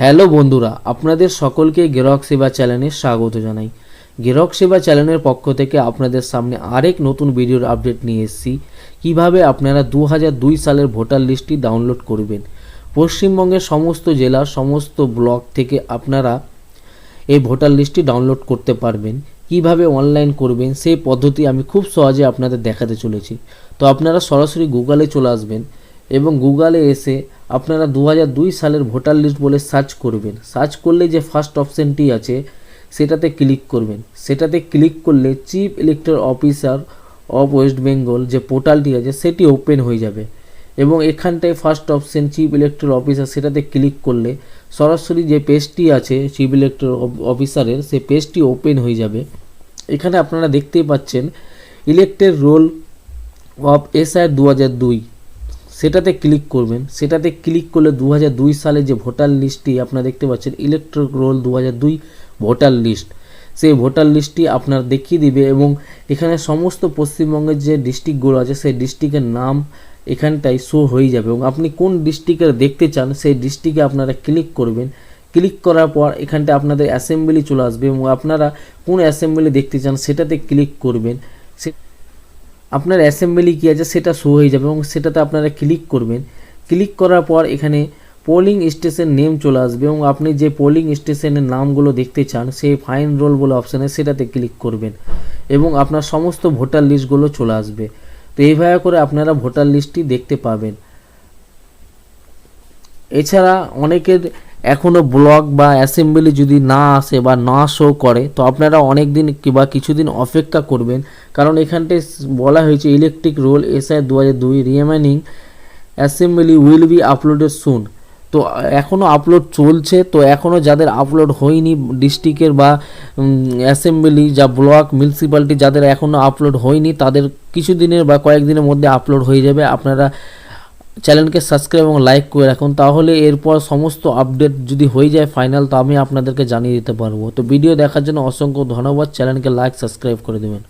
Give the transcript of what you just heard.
Hello বন্ধুরা, আপনাদের সকলকে গ্রাহক সেবা চ্যানেলে স্বাগত জানাই। গ্রাহক সেবা চ্যানেলের পক্ষ থেকে আপনাদের সামনে আরেক নতুন ভিডিওর আপডেট নিয়ে এসেছি। কিভাবে আপনারা 2002 সালের ভোটার লিস্টটি ডাউনলোড করবেন। পশ্চিমবঙ্গের সমস্ত জেলার সমস্ত ব্লক থেকে আপনারা এই ভোটার লিস্টটি ডাউনলোড করতে পারবেন। কিভাবে অনলাইন করবেন সেই পদ্ধতি আমি খুব সহজে আপনাদের দেখাতে চলেছি। তো আপনারা সরাসরি গুগলে চলে আসবেন এবং গুগলে এসে আপনারা 2002 সালের ভোটার লিস্ট বলে সার্চ করবেন। সার্চ করলে যে ফার্স্ট অপশানটি আছে সেটাতে ক্লিক করবেন। সেটাতে ক্লিক করলে chief elector officer of West Bengal যে পোর্টালটি আছে সেটি ওপেন হয়ে যাবে এবং এখানটায় first option chief elector officer সেটাতে ক্লিক করলে সরাসরি যে পেজটি আছে চিফ ইলেকটর অফিসারের সেই পেজটি ওপেন হয়ে যাবে। এখানে আপনারা দেখতেই পাচ্ছেন ইলেক্টেড রোল অফ এসআই 2002 সেটাতে ক্লিক করবেন। সেটাতে ক্লিক করলে 2002 সালে যে ভোটার লিস্টটি আপনারা দেখতে পাচ্ছেন ইলেকট্রিক রোল 2002 ভোটার লিস্ট, সেই ভোটার লিস্টটি আপনার দেখিয়ে দিবে এবং এখানে সমস্ত পশ্চিমবঙ্গের যে ডিস্ট্রিক্টগুলো আছে সেই ডিস্ট্রিক্টের নাম এখানটায় শো হয়ে যাবে এবং আপনি কোন ডিস্ট্রিক্টের দেখতে চান সেই ডিস্ট্রিক্টে আপনারা ক্লিক করবেন। ক্লিক করার পর এখানটা আপনাদের অ্যাসেম্বলি চলে আসবে এবং আপনারা কোন অ্যাসেম্বলি দেখতে চান সেটাতে ক্লিক করবেন। আপনার অ্যাসেম্বলি কী আছে সেটা শো হয়ে যাবে এবং সেটাতে আপনারা ক্লিক করবেন। ক্লিক করার পর এখানে পোলিং স্টেশন নেম চলে আসবে এবং আপনি যে পোলিং স্টেশনের নামগুলো দেখতে চান সেই ফাইন রোল বলে অপশানে সেটাতে ক্লিক করবেন এবং আপনার সমস্ত ভোটার লিস্টগুলো চলে আসবে। তো এইভাবে করে আপনারা ভোটার লিস্টটি দেখতে পাবেন। এছাড়া অনেকের এখনও ব্লক বা অ্যাসেম্বলি যদি না আসে বা না শো করে তো আপনারা অনেক দিন কিংবা কিছুদিন অপেক্ষা করবেন, কারণ এখানটায় বলা হয়েছে electoral roll SI 2002 remaining assembly will be uploaded soon. তো এখনও আপলোড চলছে। তো এখনও যাদের আপলোড হয়নি ডিস্ট্রিক্টের বা অ্যাসেম্বলি যা ব্লক মিউনিসিপ্যালিটি যাদের এখনও আপলোড হয়নি তাদের কিছুদিনের বা কয়েকদিনের মধ্যে আপলোড হয়ে যাবে। আপনারা চ্যানেলকে সাবস্ক্রাইব এবং লাইক করে রাখুন, তাহলে এরপর সমস্ত আপডেট যদি হয়ে যায় ফাইনাল তো আমি আপনাদেরকে জানিয়ে দিতে পারবো। তো ভিডিও দেখার জন্য অসংখ্য ধন্যবাদ। চ্যানেলকে লাইক সাবস্ক্রাইব করে দেবেন।